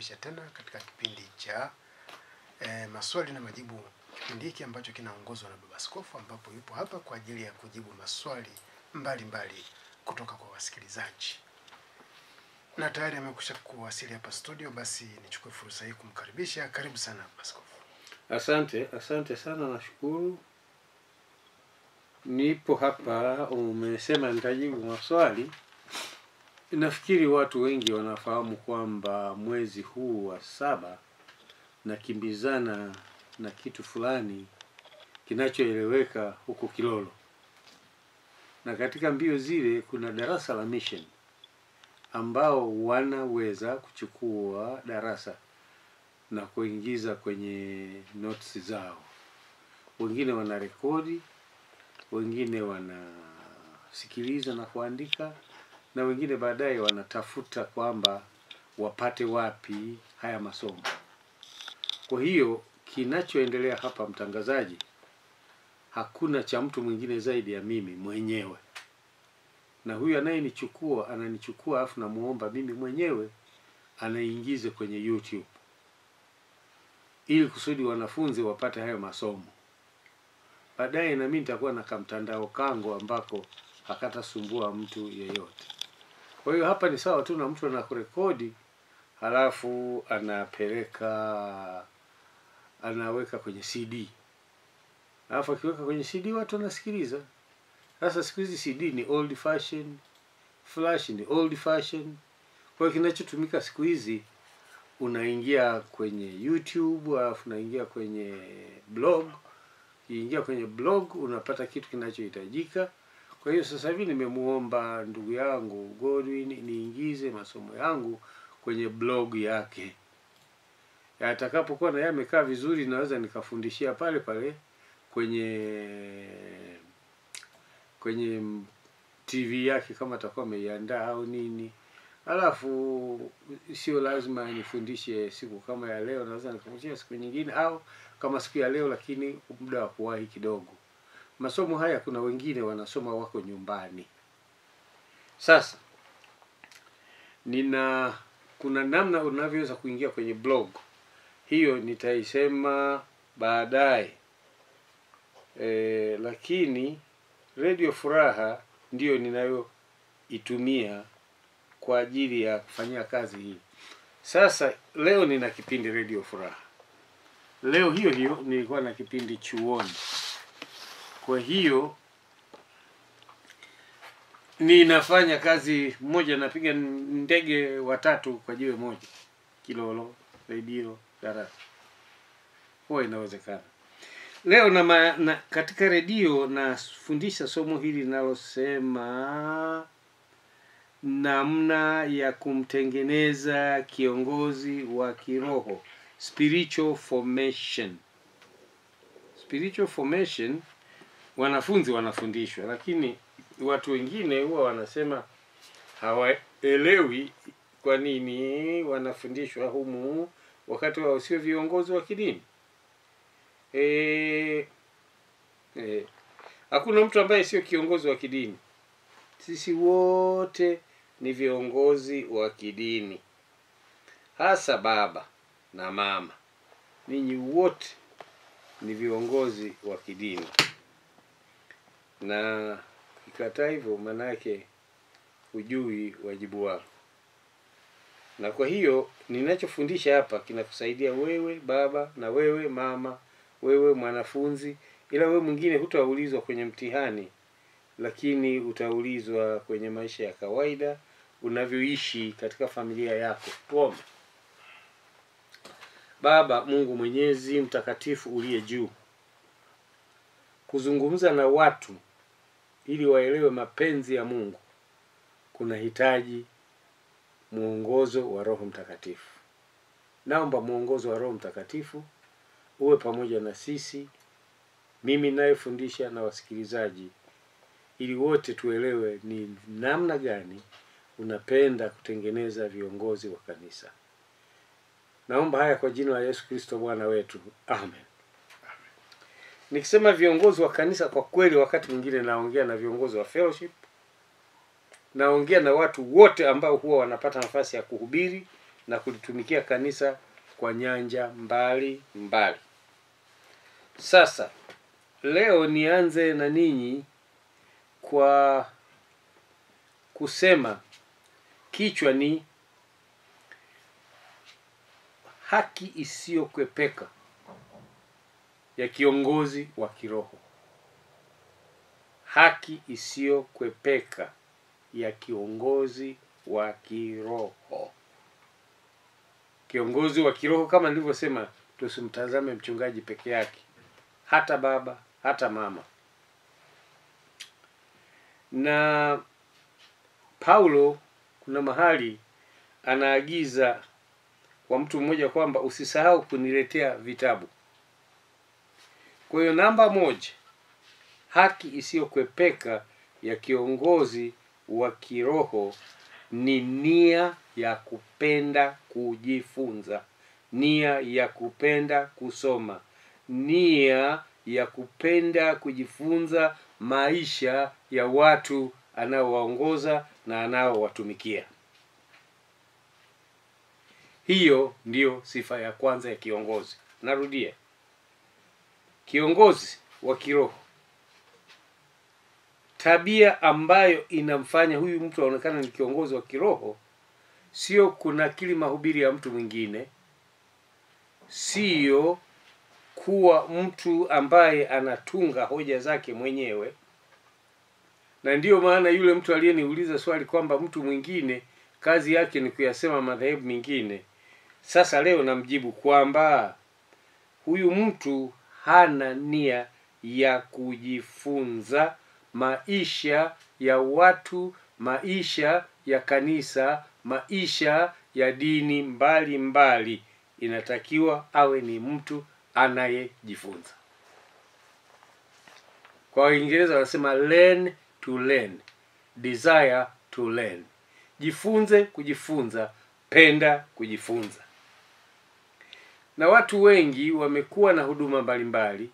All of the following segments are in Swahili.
kukaribisha tena katika kipindi cha maswali na majibu, kipindi hiki ambacho kinaongozwa na Baba Askofu, ambapo yupo hapa kwa ajili ya kujibu maswali mbalimbali kutoka kwa wasikilizaji. Na tayari amekusha kuwasili hapa studio, basi nichukue fursa hii kumkaribisha. Karibu sana Baba Askofu. Asante sana, nashukuru. Nipo hapa, umesema nitajibu maswali. Nafikiri watu wengi wanafahamu kwamba mwezi huu wa 7 nakimbizana na kitu fulani kinachoeleweka huko Kilolo. Na katika mbio zile kuna darasa la mission ambao wanaweza kuchukua darasa na kuingiza kwenye notes zao. Wengine wanarekodi, wengine wanasikiliza na kuandika, na wengine baadaye wanatafuta kwamba wapate wapi haya masomo. Kwa hiyo kinachoendelea hapa, mtangazaji, hakuna cha mtu mwingine zaidi ya mimi mwenyewe. Na huyu anayenichukua ananichukua, afu namuomba mimi mwenyewe anaingize kwenye YouTube ili kusudi wanafunzi wapate hayo masomo. Baadaye na mimi nitakuwa na kamtandao kangu ambako hakatasumbua mtu yeyote. Kwa hiyo hapa ni sawa tu na mtu anakurekodi halafu anaweka kwenye CD. Halafu akiweka kwenye CD watu wanasikiliza. Sasa siku hizi CD ni old fashion, flash ni old fashion. Kwa hiyo kinachotumika siku hizi, unaingia kwenye YouTube, alafu unaingia kwenye blog. Ukiingia kwenye blog unapata kitu kinachohitajika. Kwa hiyo sasa hivi nimemuomba ndugu yangu Godwin niingize masomo yangu kwenye blog yake. Atakapokuwa na yeye amekaa vizuri, naweza nikafundishia pale pale kwenye TV yake kama atakuwa ameiandaa au nini. Alafu sio lazima nifundishe siku kama ya leo, naweza nikamwachia siku nyingine, au kama siku ya leo lakini muda wa kuwahi kidogo. Masomo haya kuna wengine wanasoma wako nyumbani. Sasa kuna namna unavyoweza kuingia kwenye blog. Hiyo nitaisema baadaye. Lakini Radio Furaha ndiyo ninayoitumia kwa ajili ya kufanyia kazi hii. Sasa leo nina kipindi Radio Furaha. Leo hiyo nilikuwa na kipindi chuoni. Kwa hiyo ninafanya kazi moja, napiga ndege 3 kwa jiwe moja. Kilolo, radio, darasa. Huwa inawezekana. Leo katika radio nafundisha somo hili linalosema namna ya kumtengeneza kiongozi wa kiroho, spiritual formation. Spiritual formation wanafunzi wanafundishwa, lakini watu wengine huwa wanasema hawaelewi kwa nini wanafundishwa humu wakati wao sio viongozi wa kidini. Hakuna mtu ambaye sio kiongozi wa kidini. Sisi wote ni viongozi wa kidini. Hasa baba na mama, ninyi wote ni viongozi wa kidini. Na kikataa hivyo, maana yake hujui wajibu wako. Na kwa hiyo ninachofundisha hapa kinakusaidia wewe baba na wewe mama, wewe mwanafunzi, ila wewe mwingine hutaulizwa kwenye mtihani, lakini utaulizwa kwenye maisha ya kawaida unavyoishi katika familia yako. Tuombe. Baba Mungu Mwenyezi mtakatifu uliye juu, kuzungumza na watu ili waelewe mapenzi ya Mungu kuna hitaji muongozo wa Roho Mtakatifu. Naomba muongozo wa Roho Mtakatifu uwe pamoja na sisi, mimi ninayefundisha na wasikilizaji, ili wote tuelewe ni namna gani unapenda kutengeneza viongozi wa kanisa. Naomba haya kwa jina la Yesu Kristo Bwana wetu. Amen. Nikisema viongozi wa kanisa, kwa kweli wakati mwingine naongea na viongozi wa fellowship, naongea na watu wote ambao huwa wanapata nafasi ya kuhubiri na kulitumikia kanisa kwa nyanja mbali mbali. Sasa leo nianze na ninyi kwa kusema kichwa ni haki isiyokwepeka ya kiongozi wa kiroho. Haki isiyokwepeka ya kiongozi wa kiroho. Kiongozi wa kiroho, kama nilivyosema, tusimtazame mchungaji peke yake, hata baba, hata mama. Na Paulo kuna mahali anaagiza kwa mtu mmoja kwamba usisahau kuniletea vitabu. Kwa hiyo namba 1, haki isiyokwepeka ya kiongozi wa kiroho ni nia ya kupenda kujifunza, nia ya kupenda kusoma, nia ya kupenda kujifunza maisha ya watu anaowaongoza na anaowatumikia. Hiyo ndiyo sifa ya kwanza ya kiongozi. Narudia, kiongozi wa kiroho, tabia ambayo inamfanya huyu mtu aonekane ni kiongozi wa kiroho, sio kunakili mahubiri ya mtu mwingine, sio kuwa mtu ambaye anatunga hoja zake mwenyewe. Na ndiyo maana yule mtu aliyeniuliza swali kwamba mtu mwingine kazi yake ni kuyasema madhehebu mengine, sasa leo namjibu kwamba huyu mtu hana nia ya kujifunza maisha ya watu, maisha ya kanisa, maisha ya dini mbali mbali. Inatakiwa awe ni mtu anayejifunza. Kwa Uingereza wanasema learn to learn, desire to learn. Jifunze kujifunza, penda kujifunza. Na watu wengi wamekuwa na huduma mbalimbali,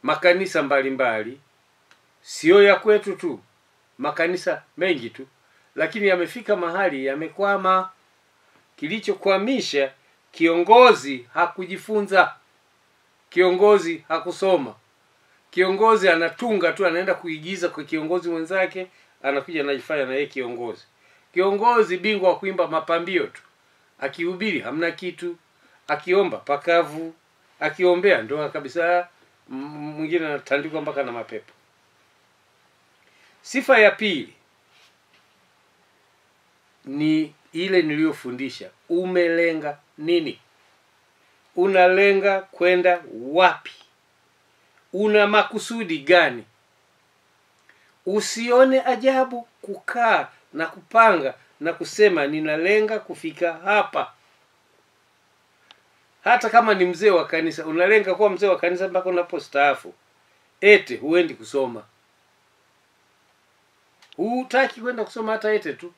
makanisa mbalimbali, sio ya kwetu tu, makanisa mengi tu, lakini yamefika mahali yamekwama. Kilichokwamisha, kiongozi hakujifunza, kiongozi hakusoma. Kiongozi anatunga tu, anaenda kuigiza kwa kiongozi mwenzake, anakuja anajifanya na yeye kiongozi. Kiongozi bingwa wa kuimba mapambio tu, akihubiri hamna kitu, akiomba pakavu, akiombea ndoa kabisa, mwingine anatandikwa mpaka na mapepo. Sifa ya pili ni ile niliyofundisha. Umelenga nini? Unalenga kwenda wapi? Una makusudi gani? Usione ajabu kukaa na kupanga na kusema ninalenga kufika hapa. Hata kama ni mzee wa kanisa, unalenga kuwa mzee wa kanisa mpaka unapostaafu, ete huendi kusoma. Hutaki kwenda kusoma hata ete tu.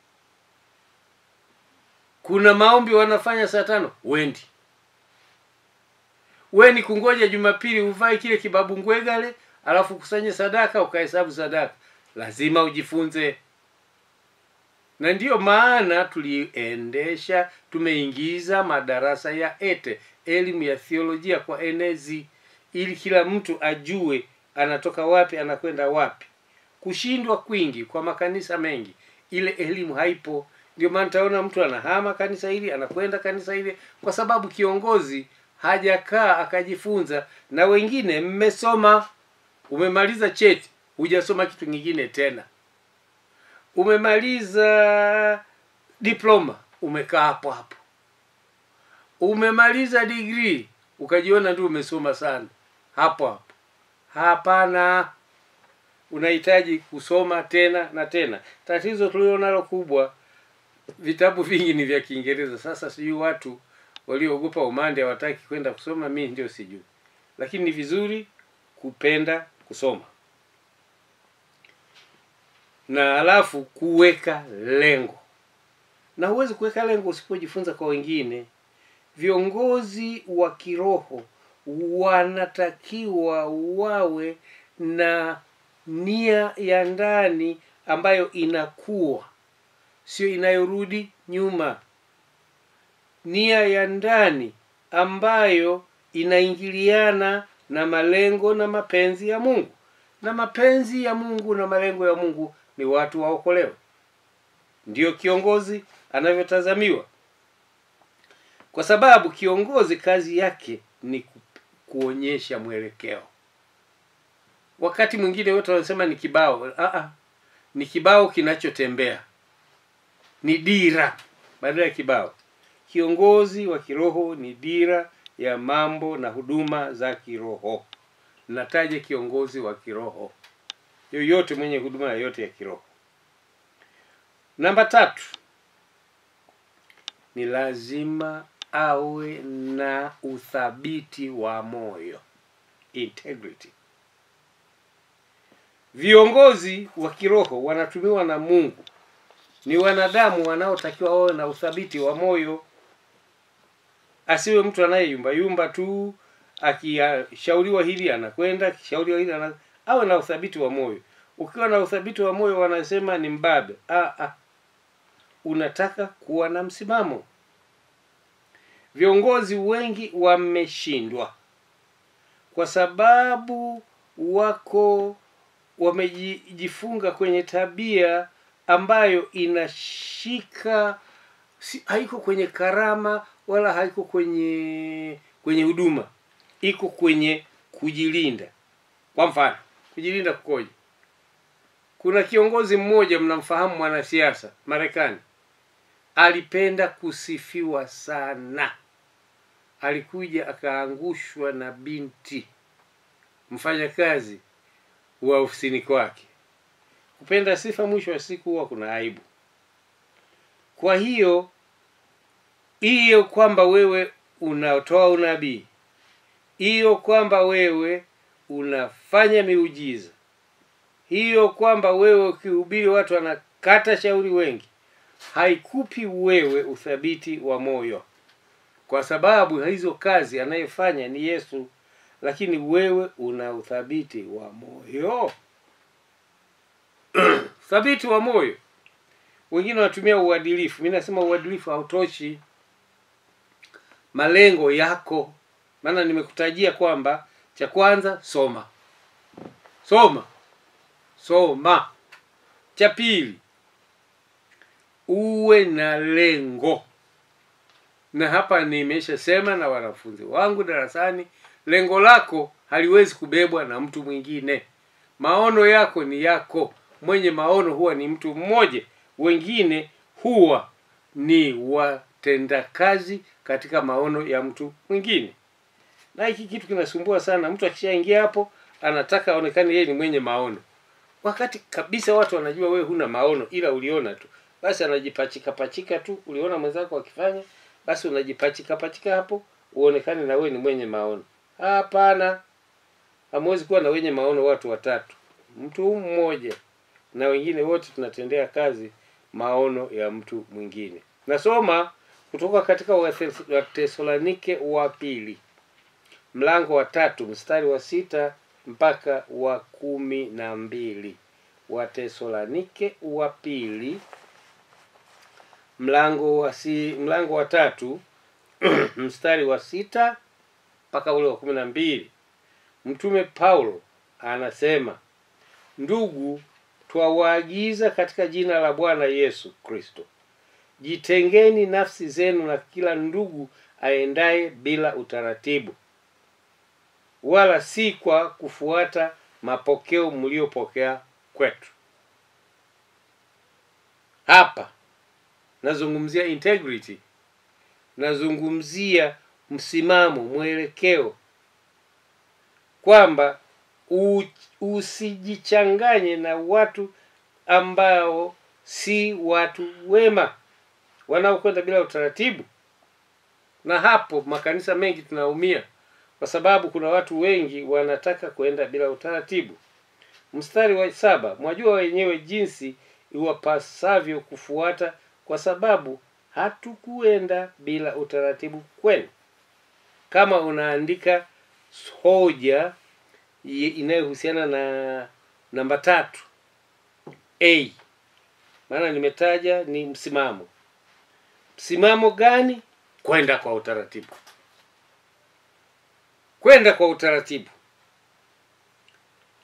Kuna maombi wanafanya saa 5, wendi. Wewe ni kungoja Jumapili uvae kile kibabu ngwegale, alafu kusanye sadaka ukahesabu sadaka. Lazima ujifunze. Na ndiyo maana tumeingiza madarasa ya ete, elimu ya theolojia kwa enezi, ili kila mtu ajue anatoka wapi, anakwenda wapi. Kushindwa kwingi kwa makanisa mengi, ile elimu haipo. Ndio maana taona mtu anahama kanisa hili, anakwenda kanisa hili, kwa sababu kiongozi hajakaa akajifunza. Na wengine mmesoma, umemaliza cheti, hujasoma kitu kingine tena. Umemaliza diploma, umekaa hapo hapo. Umemaliza degree, ukajiona ndio umesoma sana, hapo hapo. Hapana, unahitaji kusoma tena na tena. Tatizo tulionalo kubwa, vitabu vingi ni vya Kiingereza. Sasa sijui watu waliogopa umande hawataki kwenda kusoma, mimi ndio sijui. Lakini ni vizuri kupenda kusoma. Na alafu kuweka lengo. Na huwezi kuweka lengo usipojifunza kwa wengine. Viongozi wa kiroho wanatakiwa wawe na nia ya ndani ambayo inakuwa, sio inayorudi nyuma. nia ya ndani ambayo inaingiliana na malengo na mapenzi ya Mungu. Na mapenzi ya Mungu na malengo ya Mungu ni watu waokolewe. Ndiyo kiongozi anavyotazamiwa. Kwa sababu kiongozi kazi yake ni kuonyesha mwelekeo. Wakati mwingine wote wanasema ni kibao. Ni kibao kinachotembea. Ni dira badala ya kibao. Kiongozi wa kiroho ni dira ya mambo na huduma za kiroho. Nataje kiongozi wa kiroho. Yoyote mwenye huduma yoyote ya kiroho. Namba 3. Ni lazima awe na uthabiti wa moyo. Integrity. Viongozi wa kiroho wanatumiwa na Mungu. Ni wanadamu wanaotakiwa wawe na uthabiti wa moyo. Asiwe mtu anayeyumba yumba tu, akishauriwa hili anakwenda, akishauriwa hili awe na uthabiti wa moyo. Ukiwa na uthabiti wa moyo wanasema ni mbabe. Unataka kuwa na msimamo. Viongozi wengi wameshindwa kwa sababu wamejifunga kwenye tabia ambayo inashika, haiko kwenye karama wala haiko kwenye huduma, iko kwenye kujilinda. Kwa mfano, kujilinda kukoje? Kuna kiongozi mmoja mnamfahamu, mwanasiasa Marekani, alipenda kusifiwa sana. Alikuja akaangushwa na binti mfanyakazi wa ofisini kwake. Kupenda sifa mwisho wa siku huwa kuna aibu. Kwa hiyo kwamba wewe unatoa unabii, hiyo kwamba wewe unafanya miujiza, hiyo kwamba wewe ukihubiri watu wanakata shauri wengi, haikupi wewe uthabiti wa moyo. Kwa sababu hizo kazi anayefanya ni Yesu, lakini wewe una uthabiti wa moyo. Uthabiti wa moyo. Wengine wanatumia uadilifu. Mimi nasema uadilifu hautoshi. Malengo yako. Maana nimekutajia kwamba cha kwanza soma. Cha pili, uwe na lengo. Na hapa nimeshasema na wanafunzi wangu darasani, lengo lako haliwezi kubebwa na mtu mwingine. Maono yako ni yako. Mwenye maono huwa ni mtu mmoja. Wengine huwa ni watendakazi katika maono ya mtu mwingine. Na hiki kitu kinasumbua sana. Mtu akishaingia hapo anataka aonekane yeye ni mwenye maono, wakati kabisa watu wanajua wewe huna maono, ila uliona tu. Basi anajipachika tu. Uliona mwenzako akifanya, basi unajipachika hapo uonekane na wewe ni mwenye maono. Hapana. Hamwezi kuwa na wenye maono watu watatu. Mtu mmoja na wengine wote tunatendea kazi maono ya mtu mwingine. Nasoma kutoka katika Wathesalonike wa pili, mlango wa 3 mstari wa 6 mpaka wa 12. Wathesalonike wa pili mlango wa 3 mstari wa 6 mpaka ule wa 12. Mtume Paulo anasema, ndugu, twawaagiza katika jina la Bwana Yesu Kristo, jitengeni nafsi zenu na kila ndugu aendaye bila utaratibu, wala si kwa kufuata mapokeo mliopokea kwetu. Hapa nazungumzia integrity, nazungumzia msimamo, mwelekeo, kwamba usijichanganye na watu ambao si watu wema, wanaokwenda bila utaratibu. Na hapo makanisa mengi tunaumia, kwa sababu kuna watu wengi wanataka kwenda bila utaratibu. Mstari wa 7, mwajua wenyewe jinsi iwapasavyo kufuata, kwa sababu hatukuenda bila utaratibu kwenu. Kama unaandika hoja inayohusiana na namba 3 A, maana nimetaja ni msimamo. Msimamo gani? kwenda kwa utaratibu. Kwenda kwa utaratibu.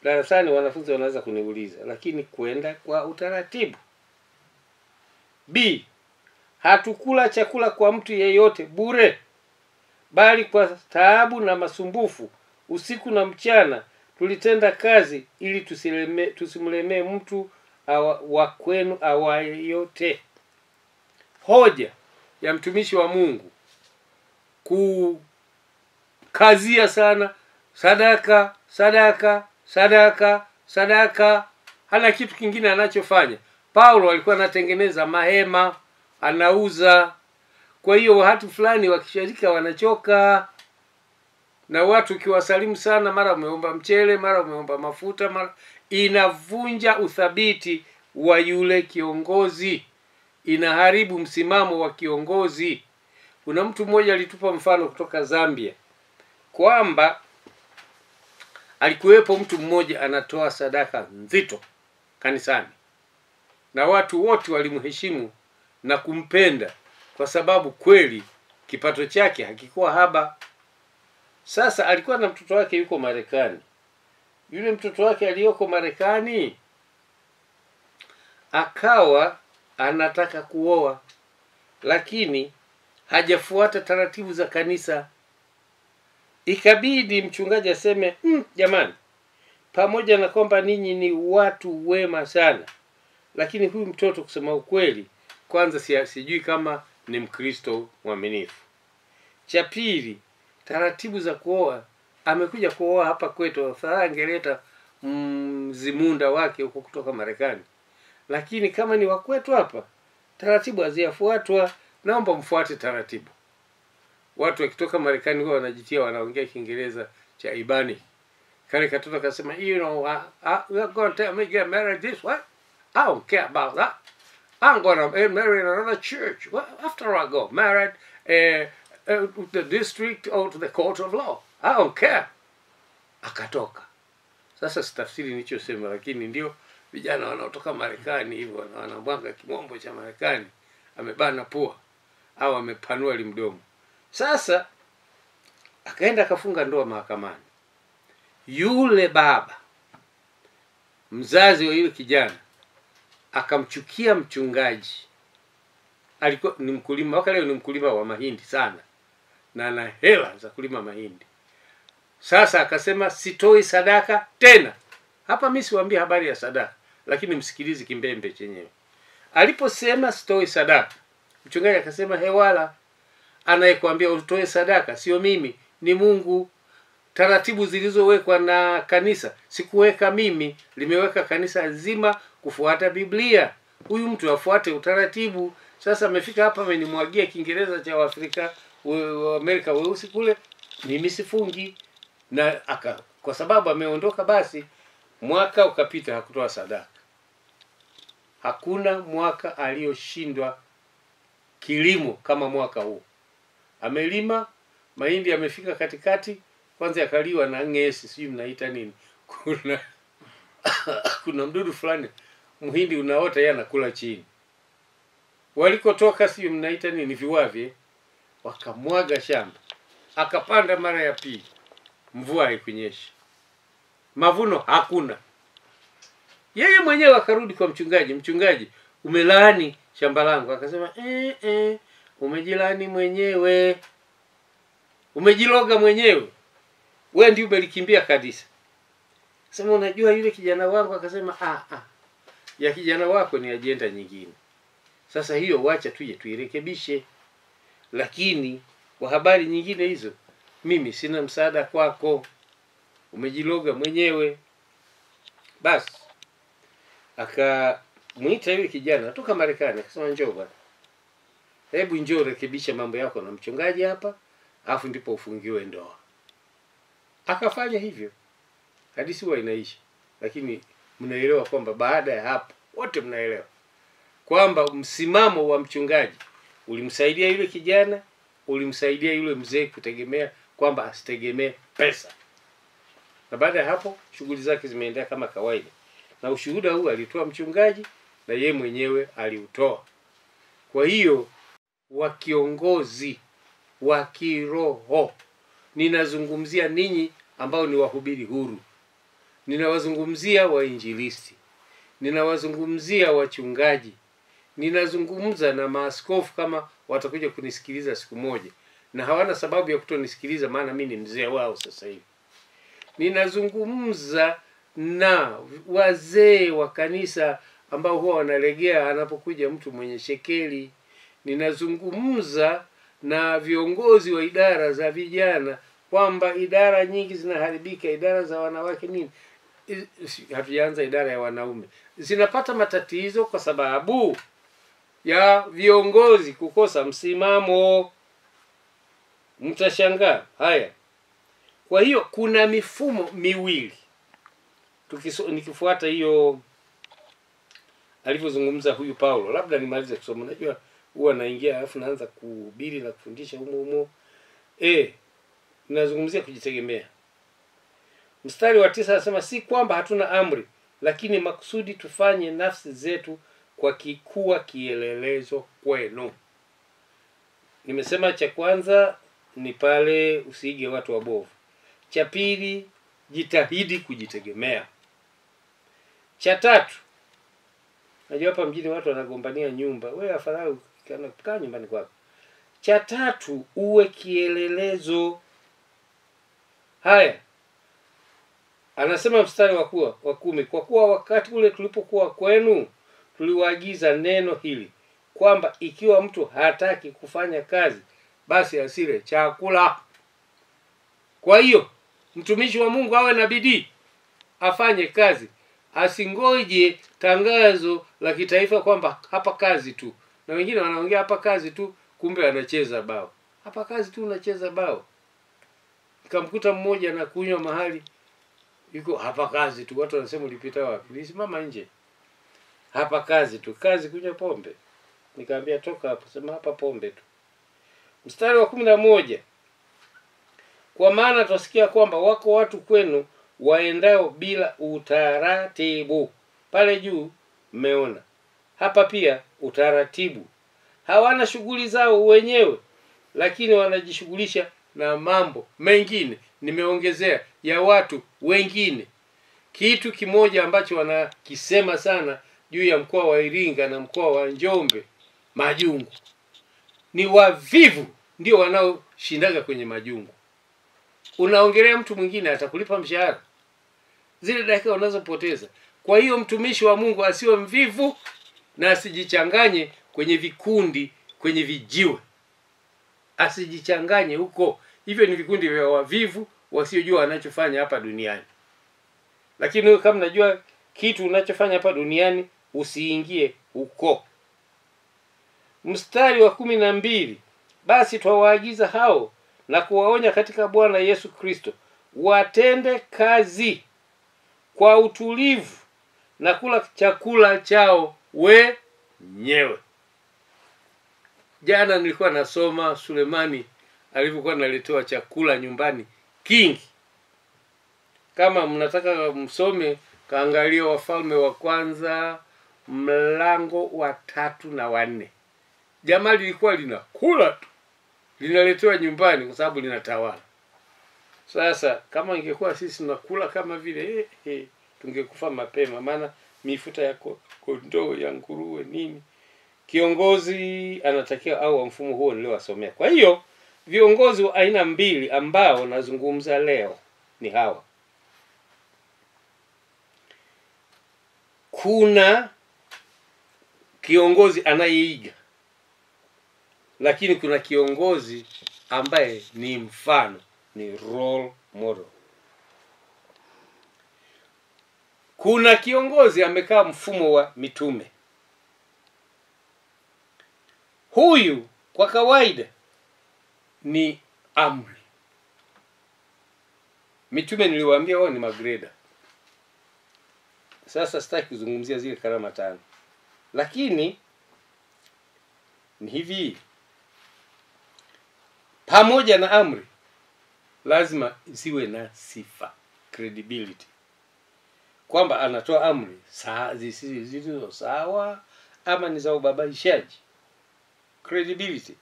Darasani wanafunzi wanaweza kuniuliza, lakini kwenda kwa utaratibu. B. Hatukula chakula kwa mtu yeyote bure, bali kwa taabu na masumbufu, usiku na mchana tulitenda kazi ili tusimlemee mtu wa kwenu awaye yote. Hoja ya mtumishi wa Mungu kukazia sana sadaka, sadaka, sadaka, sadaka. Hana kitu kingine anachofanya. Paulo alikuwa anatengeneza mahema, anauza. Kwa hiyo watu fulani wakishirika wanachoka. Na watu ukiwasalimu sana, mara umeomba mchele, mara umeomba mafuta, mara inavunja uthabiti wa yule kiongozi. Inaharibu msimamo wa kiongozi. Kuna mtu mmoja alitupa mfano kutoka Zambia kwamba alikuwepo mtu mmoja anatoa sadaka nzito kanisani, na watu wote walimheshimu na kumpenda kwa sababu kweli kipato chake hakikuwa haba. Sasa alikuwa na mtoto wake yuko Marekani. Yule mtoto wake aliyoko Marekani akawa anataka kuoa, lakini hajafuata taratibu za kanisa. Ikabidi mchungaji aseme, jamani, pamoja na kwamba ninyi ni watu wema sana, lakini huyu mtoto kusema ukweli, kwanza sijui kama ni Mkristo mwaminifu. Cha pili, taratibu za kuoa, amekuja kuoa hapa kwetu, afadhali angeleta mzimunda wake huko kutoka Marekani. Lakini kama ni wa kwetu hapa, taratibu hazifuatwa. Naomba mfuate taratibu. Watu wakitoka Marekani huwa wanajitia wanaongea Kiingereza cha ibani. Kale katoto akasema, you know, you're going to tell me get married this way? I don't care about that. I'm going to marry in another church. Well, after I got married, to the district or to the court of law. I don't care. Akatoka. Sasa sitafsiri nilichosema, lakini ndio vijana wanaotoka Marekani hivyo wanamwanga kimombo cha Marekani, amebana pua au amepanua limdomo. Sasa akaenda akafunga ndoa mahakamani. Yule baba mzazi wa yule kijana akamchukia mchungaji. Alikuwa ni mkulima, wakati leo ni mkulima wa mahindi sana, na ana hela za kulima mahindi. Sasa akasema sitoi sadaka tena. Hapa mimi siwaambia habari ya sadaka, lakini msikilizi kimbembe chenyewe. Aliposema sitoi sadaka, mchungaji akasema hewala, anayekwambia utoe sadaka sio mimi, ni Mungu. Taratibu zilizowekwa na kanisa sikuweka mimi, limeweka kanisa nzima kufuata Biblia. Huyu mtu afuate utaratibu. Sasa amefika hapa amenimwagia Kiingereza cha Waafrika wa Amerika weusi kule, mimi sifungi. Na kwa sababu ameondoka, basi mwaka ukapita hakutoa sadaka. Hakuna mwaka aliyoshindwa kilimo kama mwaka huu. Amelima mahindi, yamefika katikati, kwanza yakaliwa na ngesi, sijui mnaita nini. Kuna mdudu fulani mhindi unaota yeye anakula chini. Walikotoka sijui mnaita nini, viwavi. Wakamwaga shamba. Akapanda mara ya pili. Mvua haikunyesha. Mavuno hakuna. Yeye mwenyewe akarudi kwa mchungaji. Mchungaji, umelaani shamba langu. Akasema umejilani mwenyewe. Umejiloga mwenyewe. Wewe ndio umelikimbia kanisa. Sema unajua yule kijana wangu. Akasema ya kijana wako ni ajenda nyingine. Sasa hiyo wacha tuje tuirekebishe. Lakini kwa habari nyingine hizo mimi sina msaada kwako. Umejiloga mwenyewe. Basi akamuita yule kijana kutoka Marekani, akasema njoo bwana, hebu njoo rekebisha mambo yako na mchungaji hapa, afu ndipo ufungiwe ndoa. Akafanya hivyo. Hadithi huwa inaisha, lakini mnaelewa kwamba baada ya hapo wote mnaelewa kwamba msimamo wa mchungaji ulimsaidia yule kijana, ulimsaidia yule mzee kutegemea kwamba asitegemee pesa. Na baada ya hapo shughuli zake zimeendelea kama kawaida. Na ushuhuda huu alitoa mchungaji na yeye mwenyewe aliutoa. Kwa hiyo wakiongozi wa kiroho. Ninazungumzia ninyi ambao ni wahubiri huru. Ninawazungumzia wainjilisti. Ninawazungumzia wachungaji. Ninazungumza na maaskofu kama watakuja kunisikiliza siku moja. Na hawana sababu ya kutonisikiliza, maana mimi ni mzee wao sasa hivi. Ninazungumza na wazee wa kanisa ambao huwa wanalegea anapokuja mtu mwenye shekeli. Ninazungumza na viongozi wa idara za vijana kwamba idara nyingi zinaharibika, idara za wanawake nini. Hatujaanza idara ya wanaume. Zinapata matatizo kwa sababu ya viongozi kukosa msimamo. Mtashangaa. Haya. Kwa hiyo kuna mifumo miwili. Nikifuata hiyo alivyozungumza huyu Paulo, labda nimalize kusoma. Najua huwa naingia alafu naanza kuhubiri na kufundisha humo. Ninazungumzia kujitegemea. Mstari wa 9 anasema si kwamba hatuna amri, lakini makusudi tufanye nafsi zetu kwa kuwa kielelezo kwenu. Nimesema cha kwanza ni pale usiige watu wabovu. Cha pili, jitahidi kujitegemea. Cha tatu, najua hapa mjini watu wanagombania nyumba. Wewe afadhali kaa nyumbani kwako. Cha tatu, uwe kielelezo. Haya. Anasema mstari wa 10, kwa kuwa wakati ule tulipokuwa kwenu tuliwaagiza neno hili, kwamba ikiwa mtu hataki kufanya kazi basi asile chakula. Kwa hiyo mtumishi wa Mungu awe na bidii, afanye kazi, asingoje tangazo la kitaifa kwamba hapa kazi tu. Na wengine wanaongea hapa kazi tu, kumbe anacheza bao. Hapa kazi tu unacheza bao. Nikamkuta mmoja anakunywa mahali, yuko hapa kazi tu. Watu wanasema ulipita wapi? Nilisimama nje. Hapa kazi tu, kazi kunywa pombe. Nikamwambia toka hapo, sema hapa pombe tu. Mstari wa 11. Kwa maana tusikia kwamba wako watu kwenu waendao bila utaratibu. Pale juu mmeona. Hapa pia utaratibu. Hawana shughuli zao wenyewe, lakini wanajishughulisha na mambo mengine. Nimeongezea ya watu wengine. Kitu kimoja ambacho wanakisema sana juu ya mkoa wa Iringa na mkoa wa Njombe, majungu. Ni wavivu ndio wanaoshindaga kwenye majungu. Unaongelea mtu mwingine atakulipa mshahara. Zile dakika unazopoteza. Kwa hiyo mtumishi wa Mungu asiwe mvivu na asijichanganye kwenye vikundi, kwenye vijiwe. Asijichanganye huko. Hivyo ni vikundi vya wavivu wasiojua wanachofanya hapa duniani. Lakini wewe kama unajua kitu unachofanya hapa duniani, usiingie huko. Mstari wa 12. Basi twawaagiza hao na kuwaonya katika Bwana Yesu Kristo, watende kazi kwa utulivu na kula chakula chao wenyewe. Jana nilikuwa nasoma Sulemani alivyokuwa analetewa chakula nyumbani kingi. Kama mnataka msome, kaangalia Wafalme wa Kwanza mlango wa 3 na 4. Jamaa lilikuwa linakula tu, linaletewa nyumbani kwa sababu linatawala. Sasa kama ingekuwa sisi tunakula kama vile tungekufa mapema, maana mifuta ya kondoo, ya nguruwe nini. Kiongozi anatakiwa au mfumo huo niliowasomea. Kwa hiyo viongozi wa aina mbili ambao nazungumza leo ni hawa. Kuna kiongozi anayeiga, lakini kuna kiongozi ambaye ni mfano, ni role model. Kuna kiongozi amekaa mfumo wa mitume. Huyu kwa kawaida ni amri. Mitume niliwaambia wao ni magreda. Sasa sitaki kuzungumzia zile karama 5. Lakini ni hivi, pamoja na amri lazima ziwe na sifa, credibility. Kwamba anatoa amri zisizo sawa ama ni za ubabaishaji. Credibility.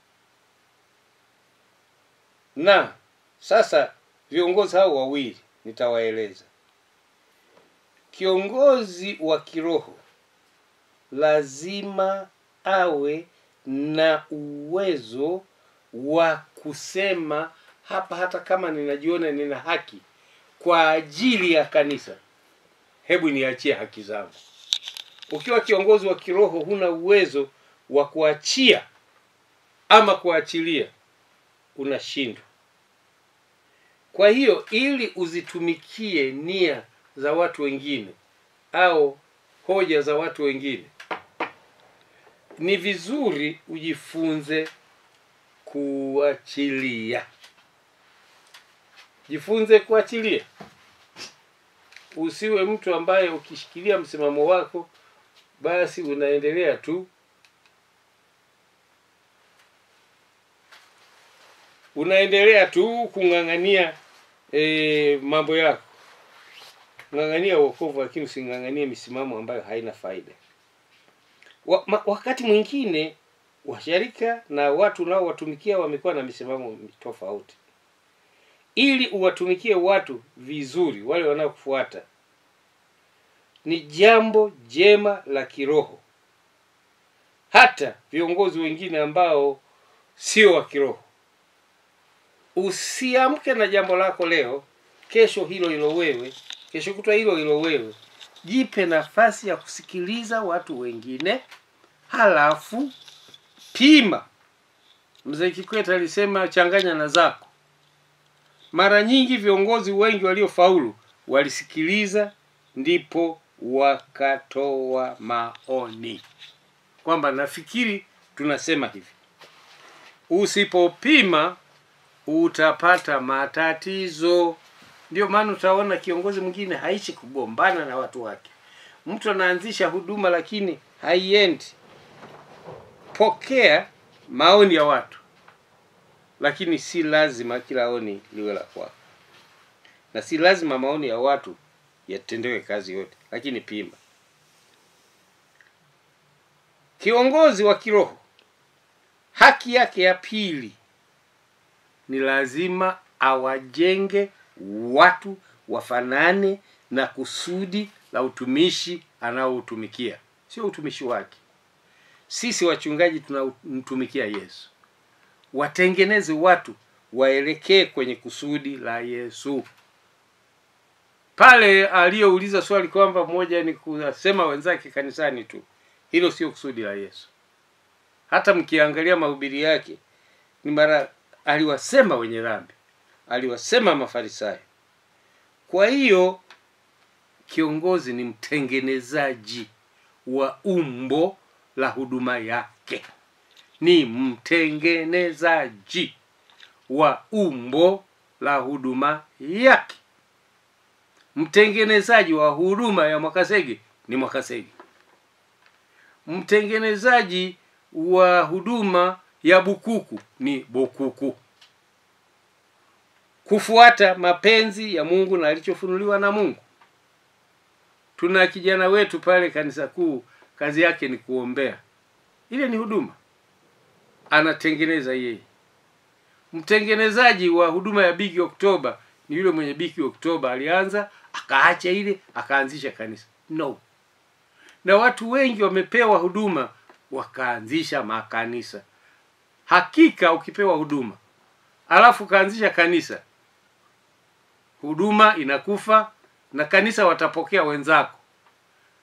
Na sasa viongozi hao wawili nitawaeleza. Kiongozi wa kiroho lazima awe na uwezo wa kusema hapa, hata kama ninajiona nina haki kwa ajili ya kanisa, hebu niachie haki zangu. Ukiwa kiongozi wa kiroho huna uwezo wa kuachia ama kuachilia, unashindwa. Kwa hiyo ili uzitumikie nia za watu wengine au hoja za watu wengine, ni vizuri ujifunze kuachilia. Jifunze kuachilia. Usiwe mtu ambaye ukishikilia msimamo wako basi unaendelea tu. Unaendelea tu kung'ang'ania mambo yako. Ng'ang'ania wokovu, lakini using'ang'anie misimamo ambayo haina faida. Wakati mwingine washirika na watu nao watumikia wamekuwa na misimamo tofauti. Ili uwatumikie watu vizuri, wale wanaokufuata, ni jambo jema la kiroho. Hata viongozi wengine ambao sio wa kiroho, usiamke na jambo lako leo, kesho hilo wewe, kesho kutwa hilo wewe. Jipe nafasi ya kusikiliza watu wengine, halafu pima. Mzee Kikwete alisema changanya na zako. Mara nyingi viongozi wengi waliofaulu walisikiliza ndipo wakatoa maoni. Kwamba nafikiri tunasema hivi. Usipopima utapata matatizo. Ndio maana utaona kiongozi mwingine haishi kugombana na watu wake. Mtu anaanzisha huduma lakini haiendi. Pokea maoni ya watu, lakini si lazima kila oni liwe la kwako. Na si lazima maoni ya watu yatendewe kazi yote, lakini pima. Kiongozi wa kiroho, haki yake ya pili ni lazima awajenge watu wafanane na kusudi la utumishi anaoutumikia, sio utumishi wake. Sisi wachungaji tunamtumikia Yesu. Watengeneze watu waelekee kwenye kusudi la Yesu. Pale aliyouliza swali kwamba mmoja ni kusema wenzake kanisani tu, hilo sio kusudi la Yesu. Hata mkiangalia mahubiri yake, ni mara aliwasema wenye dhambi, aliwasema Mafarisayo. Kwa hiyo kiongozi ni mtengenezaji wa umbo la huduma yake. Ni mtengenezaji wa umbo la huduma yake. Mtengenezaji wa huduma ya Mwakasege ni Mwakasege. Mtengenezaji wa huduma ya Bukuku ni Bukuku. Kufuata mapenzi ya Mungu na alichofunuliwa na Mungu. Tuna kijana wetu pale kanisa kuu, kazi yake ni kuombea. Ile ni huduma. Anatengeneza yeye. Mtengenezaji wa huduma ya Big October ni yule mwenye Big October alianza, akaacha ile, akaanzisha kanisa. No. Na watu wengi wamepewa huduma wakaanzisha makanisa. Hakika ukipewa huduma alafu kaanzisha kanisa, huduma inakufa na kanisa watapokea wenzako.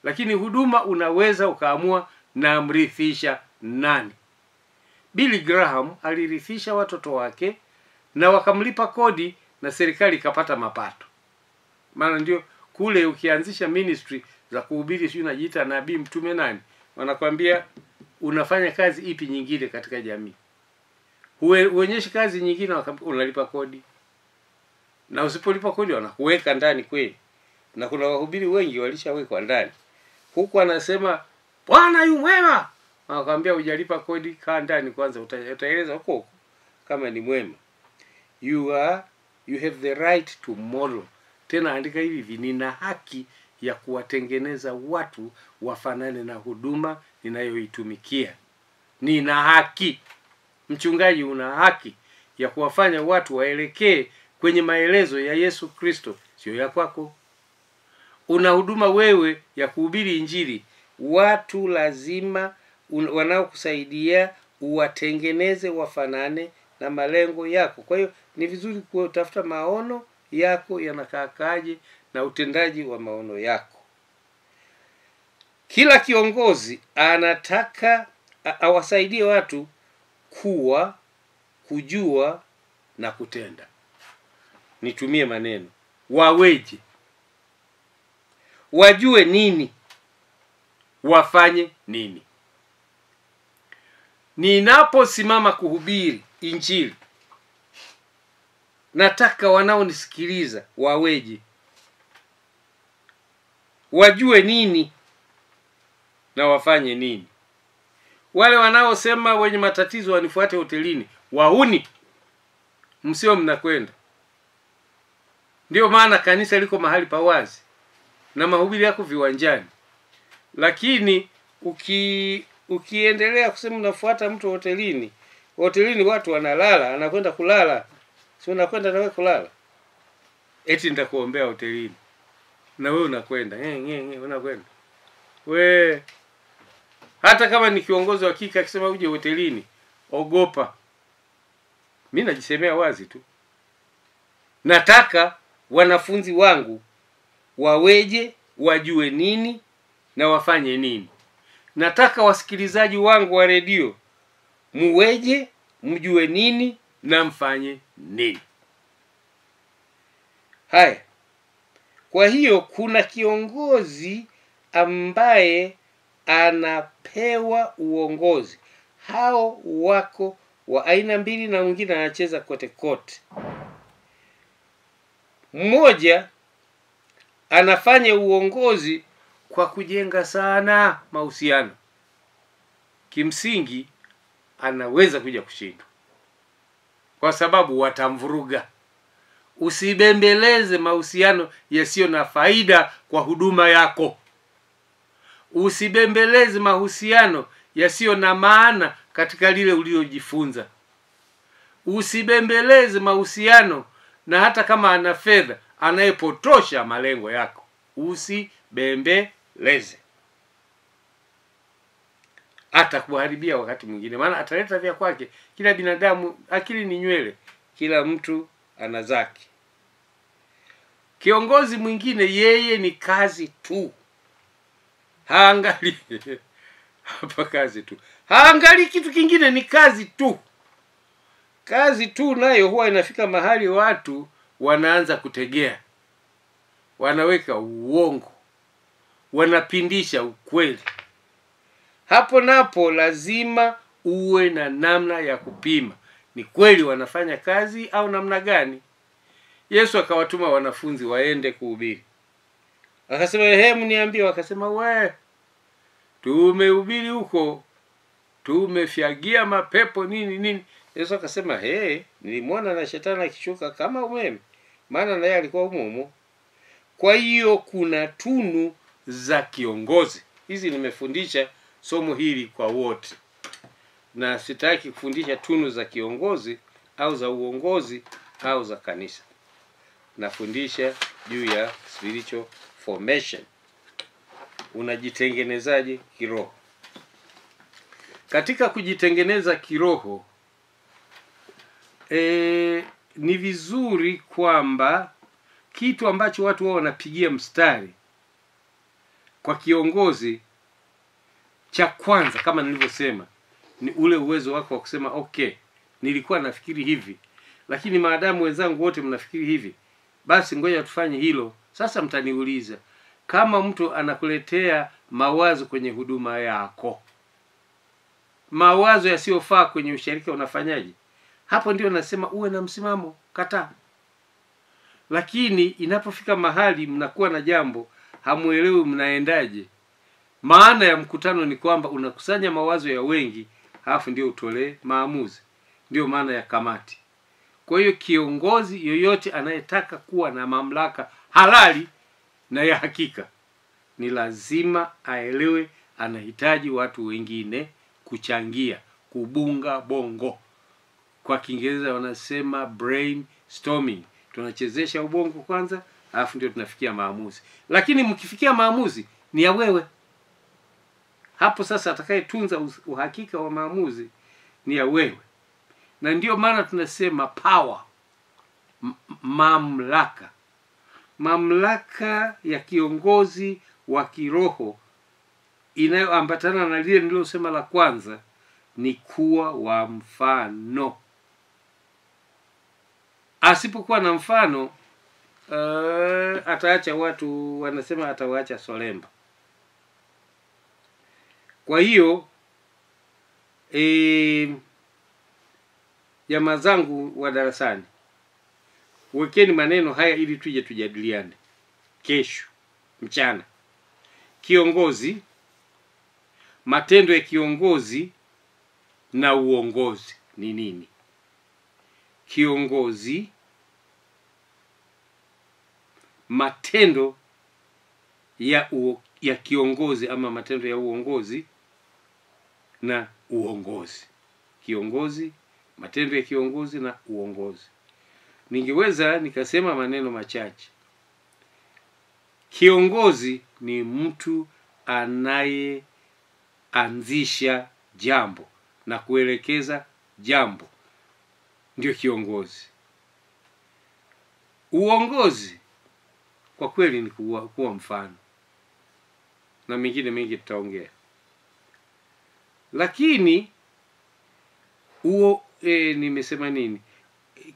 Lakini huduma unaweza ukaamua na mrithisha nani. Billy Graham alirithisha watoto wake na wakamlipa kodi na serikali ikapata mapato. Maana ndio kule ukianzisha ministry za kuhubiri, sio unajiita nabii, mtume, nani, wanakuambia unafanya kazi ipi nyingine katika jamii. Uonyeshe kazi nyingine, unalipa kodi. Na usipolipa kodi wanakuweka ndani kweli. Na kuna wahubiri wengi walishawekwa ndani. Huku anasema Bwana yu mwema, anakuambia hujalipa kodi, kaa ndani kwanza, utaeleza huko kama ni mwema. You have the right to model. Tena andika hivi, nina haki ya kuwatengeneza watu wafanane na huduma ninayoitumikia. Nina haki. Mchungaji una haki ya kuwafanya watu waelekee kwenye maelezo ya Yesu Kristo, sio ya kwako. Una huduma wewe ya kuhubiri Injili. Watu lazima wanaokusaidia uwatengeneze wafanane na malengo yako. Kwa hiyo ni vizuri kutafuta maono yako yanakaakaje na utendaji wa maono yako. Kila kiongozi anataka awasaidie watu kuwa, kujua na kutenda. Nitumie maneno waweje, wajue nini, wafanye nini. Ninaposimama kuhubiri Injili, nataka wanaonisikiliza waweje, wajue nini na wafanye nini. Wale wanaosema wenye matatizo wanifuate hotelini, wahuni, msio mnakwenda. Ndio maana kanisa liko mahali pa wazi na mahubiri yako viwanjani. Lakini ukiendelea kusema unafuata mtu hotelini, watu wanalala, anakwenda kulala. Sio unakwenda na wewe kulala. Eti nitakuombea hotelini. Na wewe unakwenda. Unakwenda. We, hata kama ni kiongozi wa kike akisema uje hotelini, ogopa. Mimi najisemea wazi tu. Nataka wanafunzi wangu waweje, wajue nini na wafanye nini. Nataka wasikilizaji wangu wa redio muweje, mjue nini na mfanye nini. Haya. Kwa hiyo kuna kiongozi ambaye anapewa uongozi. Hao wako wa aina mbili na mwingine anacheza kote kote. Mmoja anafanya uongozi kwa kujenga sana mahusiano. Kimsingi anaweza kuja kushindwa, kwa sababu watamvuruga. Usibembeleze mahusiano yasiyo na faida kwa huduma yako. Usibembeleze mahusiano yasiyo na maana katika lile uliojifunza. Usibembeleze mahusiano na hata kama ana fedha anayepotosha malengo yako. Usibembeleze. Atakuharibia wakati mwingine, maana ataleta vya kwake. Kila binadamu akili ni nywele, kila mtu ana zake. Kiongozi mwingine yeye ni kazi tu. Haangali hapa kazi tu. Haangali kitu kingine, ni kazi tu. Kazi tu nayo huwa inafika mahali watu wanaanza kutegea. Wanaweka uongo. Wanapindisha ukweli. Hapo napo lazima uwe na namna ya kupima. Ni kweli wanafanya kazi au namna gani? Yesu akawatuma wanafunzi waende kuhubiri. Akasema hemu niambie, wakasema we, tumehubiri huko, tumefyagia mapepo nini. Yesu akasema nilimwona na shetani akishuka kama umeme, maana naye alikuwa humo. Kwa hiyo kuna tunu za kiongozi. Hizi nimefundisha somo hili kwa wote. Na sitaki kufundisha tunu za kiongozi au za uongozi au za kanisa. Nafundisha juu ya spiritual formation. Unajitengenezaje kiroho? Katika kujitengeneza kiroho, ni vizuri kwamba kitu ambacho watu wao wanapigia mstari kwa kiongozi, cha kwanza kama nilivyosema, ni ule uwezo wako wa kusema okay, nilikuwa nafikiri hivi, lakini maadamu wenzangu wote mnafikiri hivi, basi ngoja tufanye hilo. Sasa mtaniuliza, kama mtu anakuletea mawazo kwenye huduma yako, mawazo yasiyofaa kwenye ushirika, unafanyaje? Hapo ndio nasema uwe na msimamo, kataa. Lakini inapofika mahali mnakuwa na jambo hamuelewi mnaendaje, maana ya mkutano ni kwamba unakusanya mawazo ya wengi, halafu ndio utolee maamuzi. Ndio maana ya kamati. Kwa hiyo kiongozi yoyote anayetaka kuwa na mamlaka halali na ya hakika, ni lazima aelewe anahitaji watu wengine kuchangia, kubunga bongo, kwa Kiingereza wanasema brainstorming. Tunachezesha ubongo kwanza, alafu ndio tunafikia maamuzi. Lakini mkifikia maamuzi ni ya wewe. Hapo sasa atakayetunza uhakika wa maamuzi ni ya wewe. Na ndio maana tunasema power, mamlaka. Mamlaka ya kiongozi wa kiroho inayoambatana na lile nililosema la kwanza ni kuwa wa mfano. Asipokuwa na mfano, ataacha watu, wanasema atawaacha solemba. Kwa hiyo jamaa zangu wa darasani, wekeni maneno haya ili tuje tujadiliane kesho mchana. Kiongozi, matendo ya kiongozi na uongozi ni nini? Kiongozi, matendo ya kiongozi ama matendo ya uongozi na uongozi. Kiongozi, matendo ya kiongozi na uongozi. Ningeweza nikasema maneno machache. Kiongozi ni mtu anayeanzisha jambo na kuelekeza jambo, ndio kiongozi. Uongozi kwa kweli ni kuwa mfano, na mengine mengi tutaongea. Lakini nimesema nini?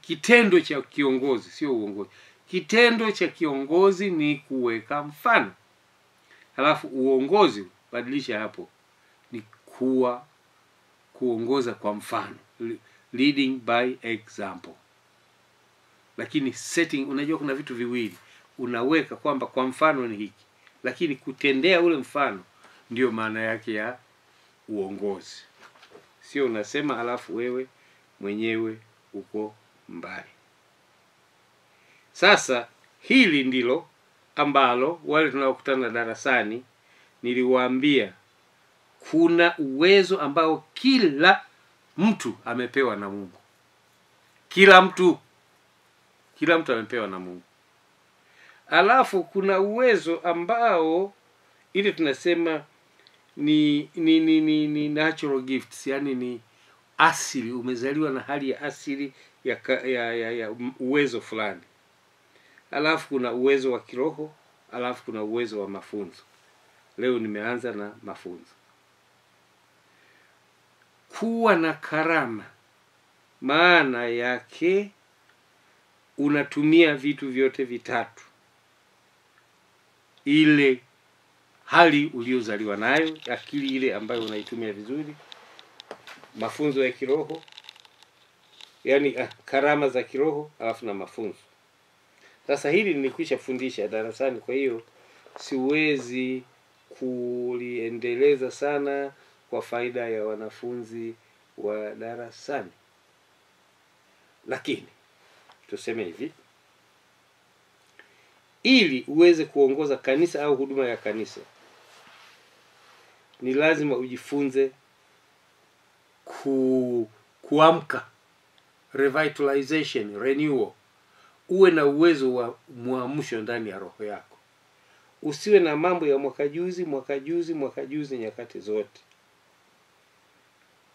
Kitendo cha kiongozi sio uongozi. Kitendo cha kiongozi ni kuweka mfano. Halafu uongozi, badilisha hapo, ni kuongoza kwa mfano, leading by example. Lakini setting, unajua kuna vitu viwili. Unaweka kwamba kwa mfano ni hiki, lakini kutendea ule mfano ndio maana yake ya uongozi. Sio unasema halafu wewe mwenyewe uko mbali. Sasa hili ndilo ambalo wale tunaokutana darasani niliwaambia, kuna uwezo ambao kila mtu amepewa na Mungu. Kila mtu amepewa na Mungu. Alafu kuna uwezo ambao ile tunasema ni natural gifts, yani ni asili, umezaliwa na hali ya asili ya uwezo fulani. Alafu kuna uwezo wa kiroho, alafu kuna uwezo wa mafunzo. Leo nimeanza na mafunzo. Kuwa na karama maana yake unatumia vitu vyote vitatu. Ile hali uliozaliwa nayo, akili ile ambayo unaitumia vizuri, mafunzo ya kiroho, yani karama za kiroho, alafu na mafunzo. Sasa hili nilikwisha fundisha darasani, kwa hiyo siwezi kuliendeleza sana kwa faida ya wanafunzi wa darasani. Lakini tuseme hivi, ili uweze kuongoza kanisa au huduma ya kanisa, ni lazima ujifunze kuamka, revitalization, renewal. Uwe na uwezo wa muamsho ndani ya roho yako. Usiwe na mambo ya mwaka juzi nyakati zote.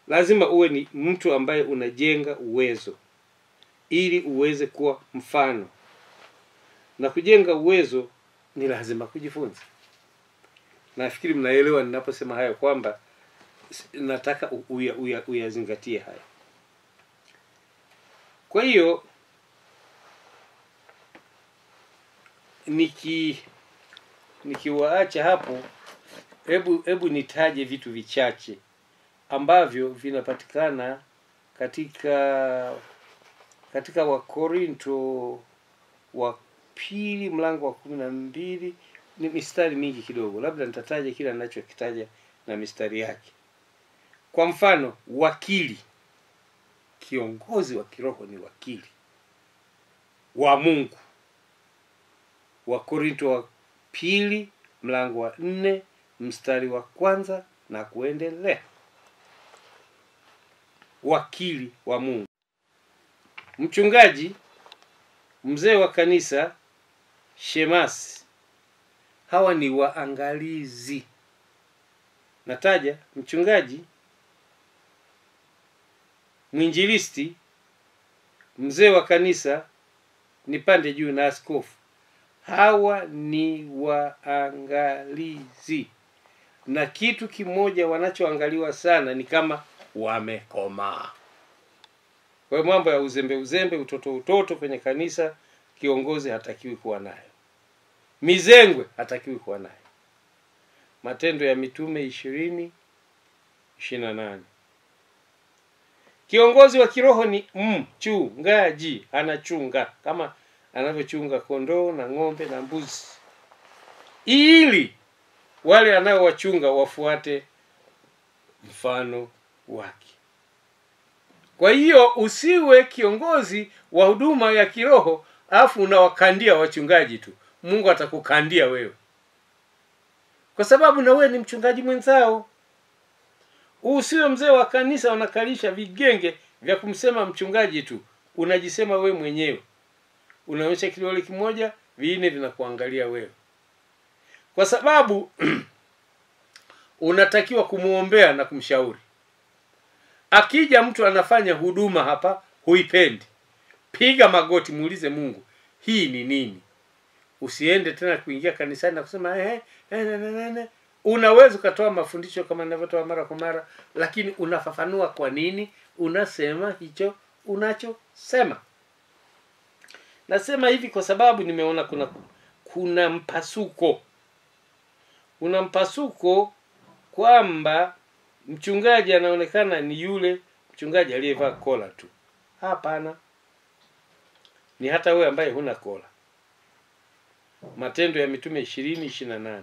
Lazima uwe ni mtu ambaye unajenga uwezo ili uweze kuwa mfano. Na kujenga uwezo ni lazima kujifunza. Nafikiri mnaelewa ninaposema haya kwamba nataka uyazingatie haya. Kwa hiyo nikiwaacha hapo, hebu nitaje vitu vichache ambavyo vinapatikana katika Wakorinto wa pili mlango wa 12. Ni mistari mingi kidogo, labda nitataja kila ninachokitaja na mistari yake. Kwa mfano, wakili, kiongozi wa kiroho ni wakili wa Mungu. Wakorinto wa pili mlango wa 4 mstari wa 1 na kuendelea. Wakili wa Mungu. mchungaji, mzee wa kanisa, shemasi. Hawa ni waangalizi. Nataja mchungaji, mwinjilisti, mzee wa kanisa, nipande juu na askofu. Hawa ni waangalizi. Na kitu kimoja wanachoangaliwa sana ni kama wamekomaa. Kwa mambo ya uzembe, utoto kwenye kanisa, kiongozi hatakiwi kuwa nayo. Mizengwe hatakiwi kuwa nayo. Matendo ya Mitume 20:28. Kiongozi wa kiroho ni mchungaji, anachunga kama anavyochunga kondoo na ng'ombe na mbuzi, ili wale anaowachunga wafuate mfano wake. Kwa hiyo usiwe kiongozi wa huduma ya kiroho afu unawakandia wachungaji tu. Mungu atakukandia wewe, kwa sababu na wewe ni mchungaji mwenzao. Usiwe mzee wa kanisa unakalisha vigenge vya kumsema mchungaji tu, unajisema wewe mwenyewe. Unaonyesha kidole kimoja, viine vinakuangalia wewe. Kwa sababu unatakiwa kumuombea na kumshauri. Akija mtu anafanya huduma hapa huipendi, piga magoti, muulize Mungu, hii ni nini? Usiende tena kuingia kanisani na kusema Unaweza ukatoa mafundisho kama ninavyotoa mara kwa mara, lakini unafafanua kwa nini unasema hicho unachosema. Nasema hivi kwa sababu nimeona kuna mpasuko. Una mpasuko kwamba mchungaji anaonekana ni yule mchungaji aliyevaa kola tu. Hapana. Ni hata wewe ambaye huna kola. Matendo ya Mitume 20:28.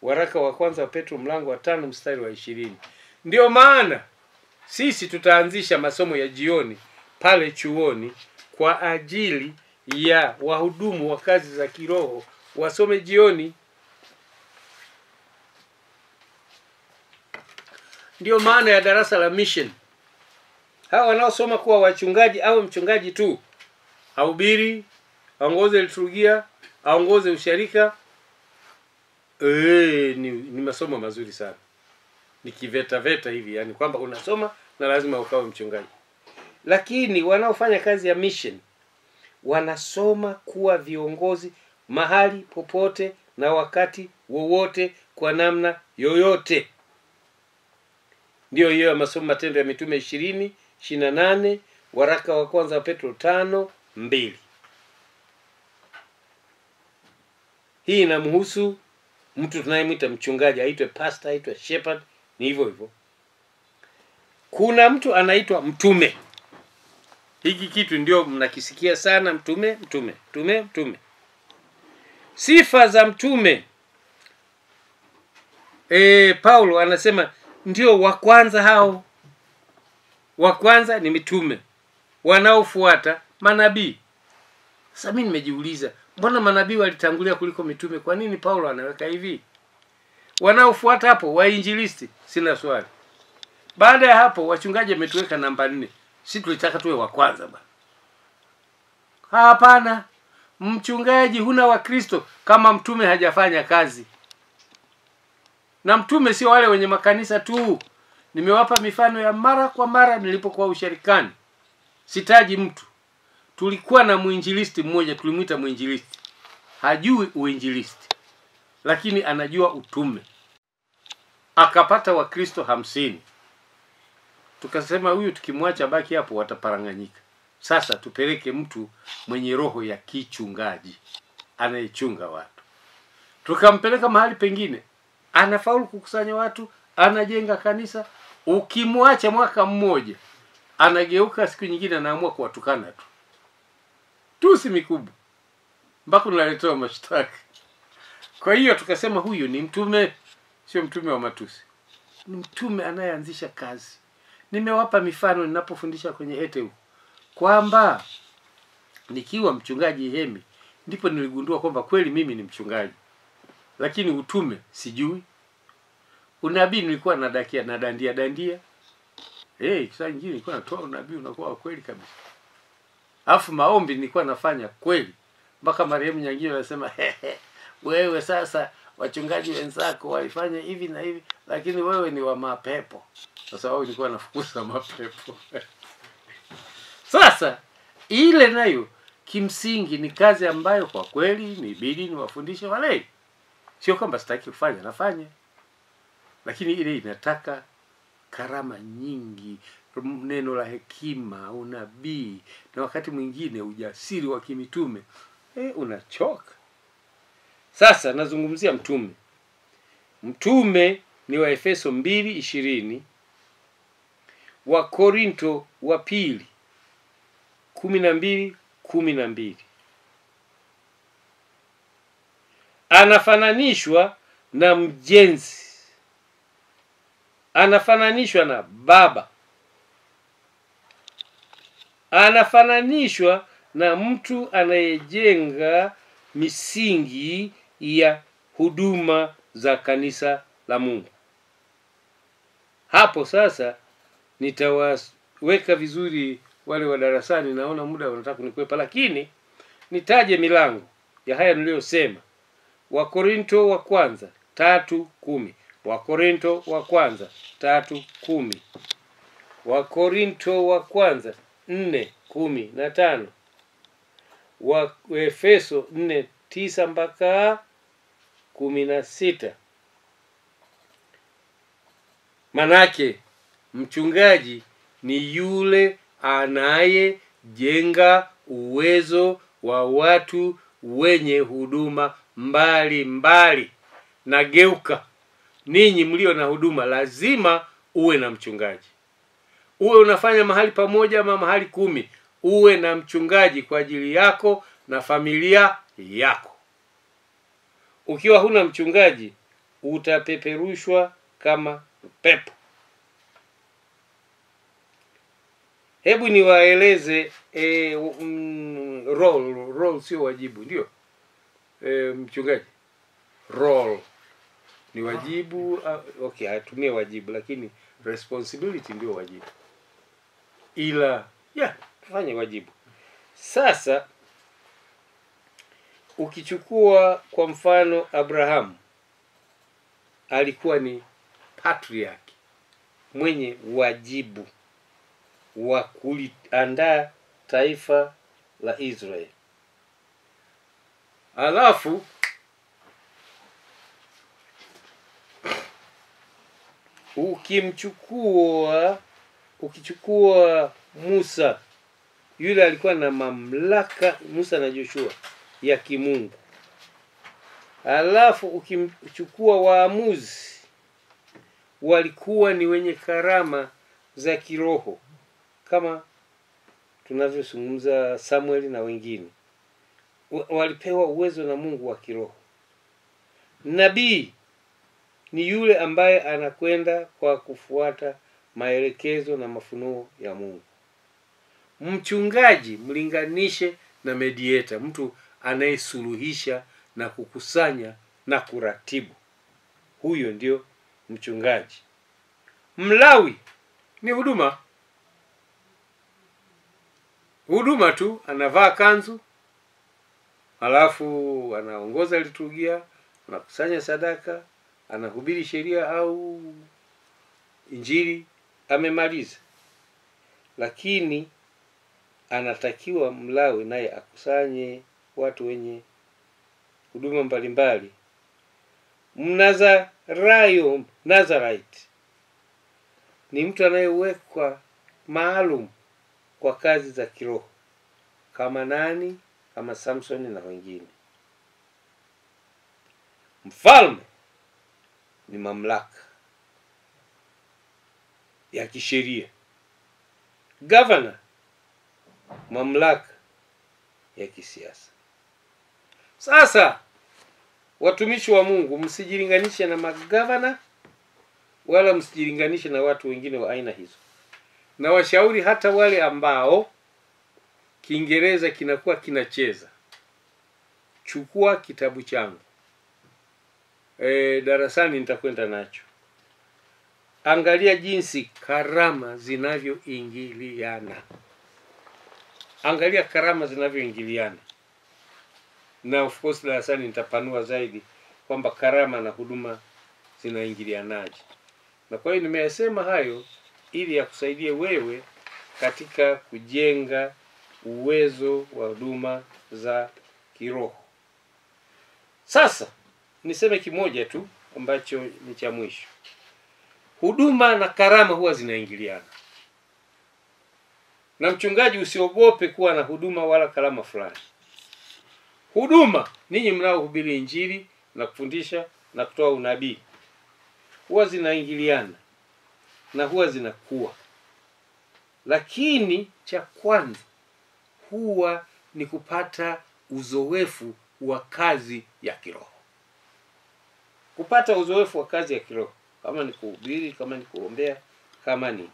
Waraka wa kwanza wa Petro mlango wa 5 mstari wa 20. Ndio maana sisi tutaanzisha masomo ya jioni pale chuoni kwa ajili ya wahudumu wa kazi za kiroho wasome jioni. Ndio maana ya darasa la mission. Hawa wanaosoma kuwa wachungaji au mchungaji tu, ahubiri, aongoze liturujia, aongoze usharika, ni masomo mazuri sana. Ni kiveta hivi, yani kwamba unasoma na lazima ukawe mchungaji. Lakini wanaofanya kazi ya mission wanasoma kuwa viongozi mahali popote na wakati wowote kwa namna yoyote. Ndio hiyo masomo Matendo ya Mitume 20:28, waraka wa kwanza wa Petro 5:2. Hii inamhusu mtu tunayemwita mchungaji, aitwe pastor, aitwe shepherd, ni hivyo hivyo. Kuna mtu anaitwa mtume. Hiki kitu ndio mnakisikia sana, mtume. Sifa za mtume. Paulo anasema ndio wa kwanza hao. Wa kwanza ni mitume. Wanaofuata manabii. Sasa mimi nimejiuliza, mbona manabii walitangulia kuliko mitume? Kwa nini Paulo anaweka hivi? Wanaofuata hapo wainjilisti, sina swali. Baada ya hapo wachungaji wametuweka namba 4. Sisi tulitaka tuwe wa kwanza bwana. Hapana. Mchungaji huna wa Kristo kama mtume hajafanya kazi. Na mtume sio wale wenye makanisa tu. Nimewapa mifano ya mara kwa mara nilipokuwa usharikani. Sitaji mtu. Tulikuwa na muinjilisti mmoja, tulimuita muinjilisti. Hajui uinjilisti, lakini anajua utume. Akapata wa Kristo 50. Tukasema huyu tukimwacha baki hapo wataparanganyika. Sasa tupeleke mtu mwenye roho ya kichungaji, anayechunga watu. Tukampeleka mahali pengine, anafaulu kukusanya watu, anajenga kanisa. Ukimwacha mwaka mmoja, anageuka siku nyingine anaamua kuwatukana tu. Tusi mikubwa. Mpaka unaletewa mashtaka. Kwa hiyo tukasema huyu ni mtume, sio mtume wa matusi. Ni mtume anayeanzisha kazi. Nimewapa mifano ninapofundisha kwenye ETEU kwamba nikiwa mchungaji Hemi ndipo niligundua kwamba kweli mimi ni mchungaji. Lakini utume sijui. Unabii nilikuwa nadandia. Sasa nyingine nilikuwa natoa unabii unakuwa kweli kabisa. Alafu maombi nilikuwa nafanya kweli. Mpaka marehemu Nyangio anasema wewe sasa wachungaji wenzako walifanya hivi na hivi, lakini wewe ni wa mapepo. Kwa sababu nilikuwa nafukuza mapepo. Sasa ile nayo kimsingi ni kazi ambayo kwa kweli nibidi niwafundishe walei. Sio kwamba sitaki kufanya, nafanya. Lakini ile inataka karama nyingi, neno la hekima, unabii, na wakati mwingine ujasiri wa kimitume. Unachoka. Sasa nazungumzia mtume. Mtume ni wa Efeso 2:20, wa Korinto wa pili 12:12. Anafananishwa na mjenzi. Anafananishwa na baba. Anafananishwa na mtu anayejenga misingi ya huduma za kanisa la Mungu. Hapo sasa nitawaweka vizuri wale wa darasani, naona muda unataka kunikwepa, lakini nitaje milango ya haya niliyosema. Wakorinto wa kwanza 3:10. Wakorinto wa kwanza 3:10. Wakorinto wa kwanza 4:15. Wa Efeso 4:9 mpaka 16. Manake mchungaji ni yule anayejenga uwezo wa watu wenye huduma mbali mbali. Na geuka, ninyi mlio na huduma lazima uwe na mchungaji. Uwe unafanya mahali pamoja ama mahali 10, uwe na mchungaji kwa ajili yako na familia yako. Ukiwa huna mchungaji utapeperushwa kama pepo. Hebu niwaeleze role sio wajibu, ndio. Mchungaji role ni wajibu, okay, atumie wajibu, lakini responsibility ndio wajibu. Ila tufanye wajibu. Sasa ukichukua kwa mfano Abraham, alikuwa ni patriarch mwenye wajibu wa kuliandaa taifa la Israeli. Alafu ukichukua Musa, yule alikuwa na mamlaka, Musa na Joshua, ya kimungu. Alafu ukichukua waamuzi, walikuwa ni wenye karama za kiroho kama tunavyozungumza Samuel na wengine. Walipewa uwezo na Mungu wa kiroho. Nabii ni yule ambaye anakwenda kwa kufuata maelekezo na mafunuo ya Mungu. Mchungaji mlinganishe na mediator, mtu anayesuluhisha na kukusanya na kuratibu. Huyo ndio mchungaji. Mlawi ni huduma. Huduma tu, anavaa kanzu, alafu anaongoza liturujia, anakusanya sadaka, anahubiri sheria au injili, amemaliza. Lakini anatakiwa Mlawi naye akusanye watu wenye huduma mbalimbali. Nazarite ni mtu anayewekwa maalum kwa kazi za kiroho, kama nani? Kama Samson na wengine. Mfalme ni mamlaka ya kisheria. Governor mamlaka ya kisiasa. Sasa watumishi wa Mungu, msijilinganishe na magavana wala msijilinganishe na watu wengine wa aina hizo. Na washauri hata wale ambao Kiingereza kinakuwa kinacheza, chukua kitabu changu, darasani nitakwenda nacho. Angalia jinsi karama zinavyoingiliana. angalia karama zinavyoingiliana. Na of course darasani nitapanua zaidi kwamba karama na huduma zinaingilianaje. Na kwa hiyo nimeyasema hayo ili yakusaidie wewe katika kujenga uwezo wa huduma za kiroho. Sasa niseme kimoja tu ambacho ni cha mwisho. Huduma na karama huwa zinaingiliana. Na mchungaji, usiogope kuwa na huduma wala karama fulani. Huduma, ninyi mnaohubiri Injili na kufundisha na kutoa unabii, huwa zinaingiliana na huwa zinakuwa. Lakini cha kwanza huwa ni kupata uzoefu wa kazi ya kiroho. Kupata uzoefu wa kazi ya kiroho, kama ni kuhubiri, kama ni kuombea, kama ni.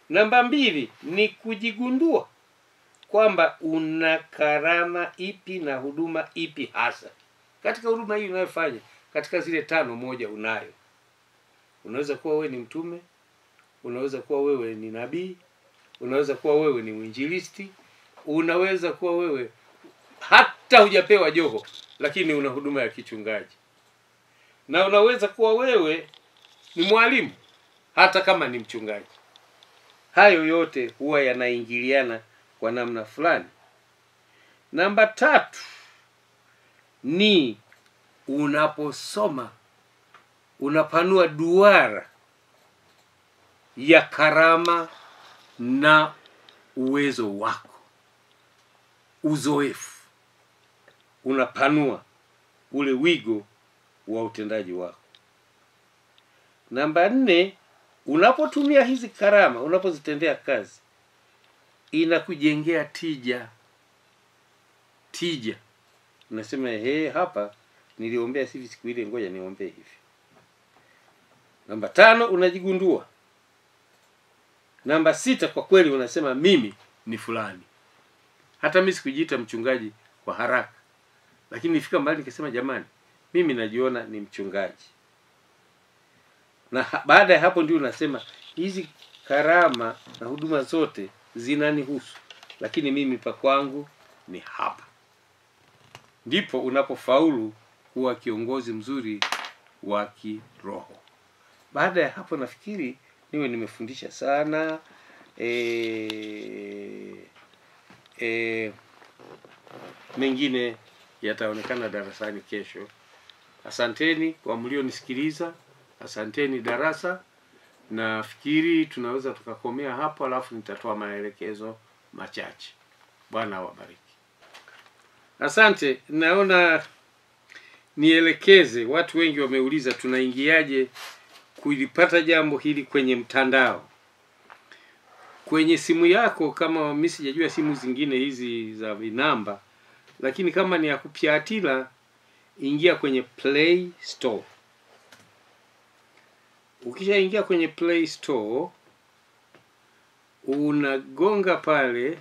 Namba 2 ni kujigundua kwamba una karama ipi na huduma ipi hasa. Katika huduma hii unayofanya, katika zile 5 moja unayo. Unaweza kuwa wewe ni mtume, unaweza kuwa wewe ni nabii, unaweza kuwa wewe ni mwinjilisti, unaweza kuwa wewe hata hujapewa joho lakini una huduma ya kichungaji. Na unaweza kuwa wewe ni mwalimu hata kama ni mchungaji. Hayo yote huwa yanaingiliana kwa namna fulani. Namba 3 ni unaposoma unapanua duara ya karama na uwezo wako. Uzoefu unapanua ule wigo wa utendaji wako. Namba 4, unapotumia hizi karama, unapozitendea kazi, inakujengea tija. Unasema hapa niliombea hivi siku ile, ngoja niombee hivi. Namba 5, unajigundua. Namba 6, kwa kweli unasema mimi ni fulani. Hata mimi sikujiita mchungaji kwa haraka, lakini nifika mahali nikasema jamani, mimi najiona ni mchungaji. Na baada ya hapo ndio unasema hizi karama na huduma zote zinanihusu, lakini mimi pa kwangu ni hapa. Ndipo unapofaulu kuwa kiongozi mzuri wa kiroho. Baada ya hapo nafikiri niwe nimefundisha sana. Mengine yataonekana darasani kesho. Asanteni kwa mlionisikiliza. Asanteni darasa. Nafikiri tunaweza tukakomea hapo, alafu nitatoa maelekezo machache. Bwana awabariki. Asante. Naona nielekeze, watu wengi wameuliza tunaingiaje kulipata jambo hili kwenye mtandao. Kwenye simu yako, kama mimi sijajua simu zingine hizi za vinamba, lakini kama ni ya kupiatila, ingia kwenye Play Store. Ukishaingia kwenye Play Store, unagonga pale,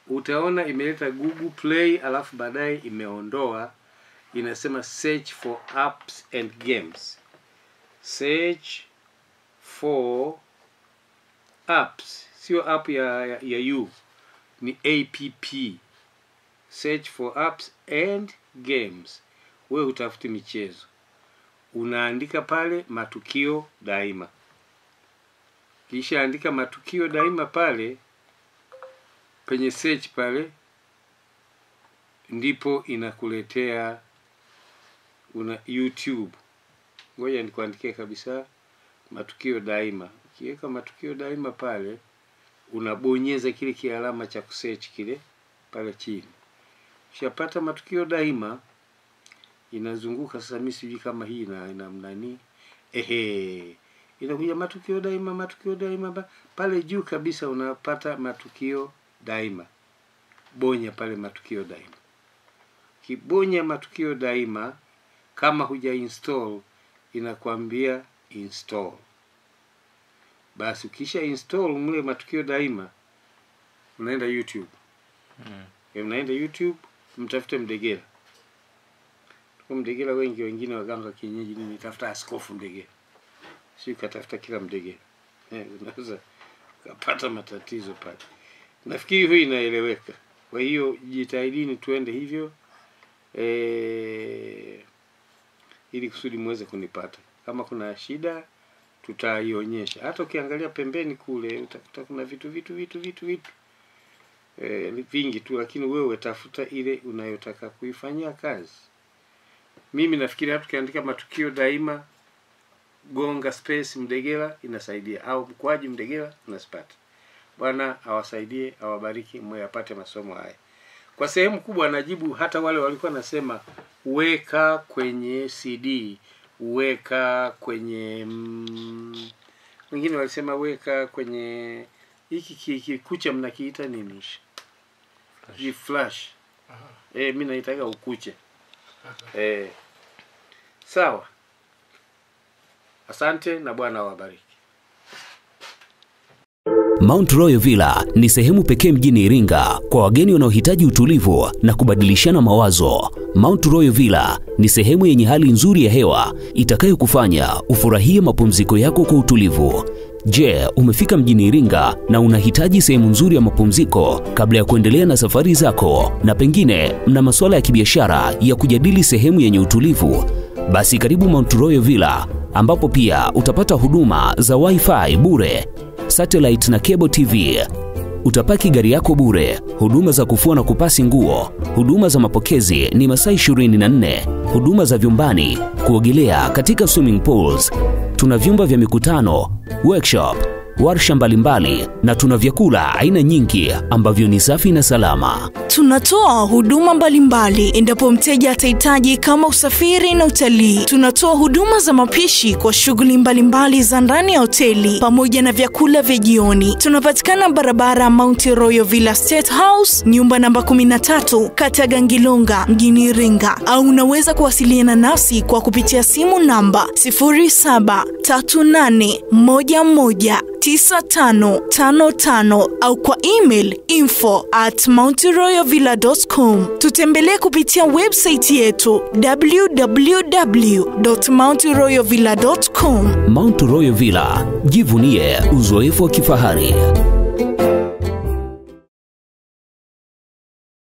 utaona imeleta Google Play, alafu baadaye imeondoa, inasema search for apps and games. Search for apps, sio app ya you, ni app. Search for apps and games. Wewe utafuti michezo, unaandika pale matukio daima. Kisha andika matukio daima pale penye search pale, ndipo inakuletea una YouTube. Ngoja nikuandikie kabisa matukio daima. Ukiweka matukio daima pale, unabonyeza kile kialama cha kusearch kile pale chini. Ukishapata matukio daima, inazunguka. Sasa mimi sijui kama hii ina nani. Inakuja matukio daima pale juu kabisa, unapata matukio daima. Bonya pale matukio daima. Kibonya matukio daima, kama huja install inakwambia install. Basi ukisha install mle matukio daima, unaenda YouTube. Unaenda YouTube, mtafute Mdegela. Kwa Mdegela wengine waganga kienyeji nini, tafuta Askofu Mdegela. Sio katafuta kila Mdegela. Unaweza kupata matatizo pale. Nafikiri hii inaeleweka. Kwa hiyo jitahidini tuende hivyo ili kusudi muweze kunipata. Kama kuna shida tutaionyesha. Hata ukiangalia pembeni kule utakuta kuna vitu vingi tu, lakini wewe tafuta ile unayotaka kuifanyia kazi. Mimi nafikiri hata ukiandika Matukio Daima gonga space Mdegela inasaidia, au Mkwaji Mdegela unasipata. Bwana awasaidie, awabariki, mwapate masomo haya. Kwa sehemu kubwa anajibu hata wale walikuwa nasema weka kwenye CD, weka kwenye wengine walisema weka kwenye hiki kucha mnakiita nini? Flash. Mimi naitaka ukuche. Sawa. Asante na Bwana awabariki. Mount Royal Villa ni sehemu pekee mjini Iringa kwa wageni wanaohitaji utulivu na kubadilishana mawazo. Mount Royal Villa ni sehemu yenye hali nzuri ya hewa itakayokufanya ufurahie mapumziko yako kwa utulivu. Je, umefika mjini Iringa na unahitaji sehemu nzuri ya mapumziko kabla ya kuendelea na safari zako, na pengine mna masuala ya kibiashara ya kujadili sehemu yenye utulivu? Basi karibu Mount Royal Villa, ambapo pia utapata huduma za Wi-Fi bure, satellite na cable TV. Utapaki gari yako bure, huduma za kufua na kupasi nguo, huduma za mapokezi ni masaa 24, huduma za vyumbani, kuogelea katika swimming pools. Tuna vyumba vya mikutano, workshop, warsha mbalimbali, na tuna vyakula aina nyingi ambavyo ni safi na salama. Tunatoa huduma mbalimbali endapo mteja atahitaji, kama usafiri na utalii. Tunatoa huduma za mapishi kwa shughuli mbalimbali za ndani ya hoteli pamoja na vyakula vya jioni. Tunapatikana barabara Mount Royal Villa State House, nyumba namba 13, kata Gangilonga, mjini Iringa. Au unaweza kuwasiliana nasi kwa kupitia simu namba 0738119555 au kwa email info@mountroyalvilla.com. Tutembelee kupitia website yetu www.mountroyalvilla.com. Mount Royal Villa, jivunie uzoefu wa kifahari.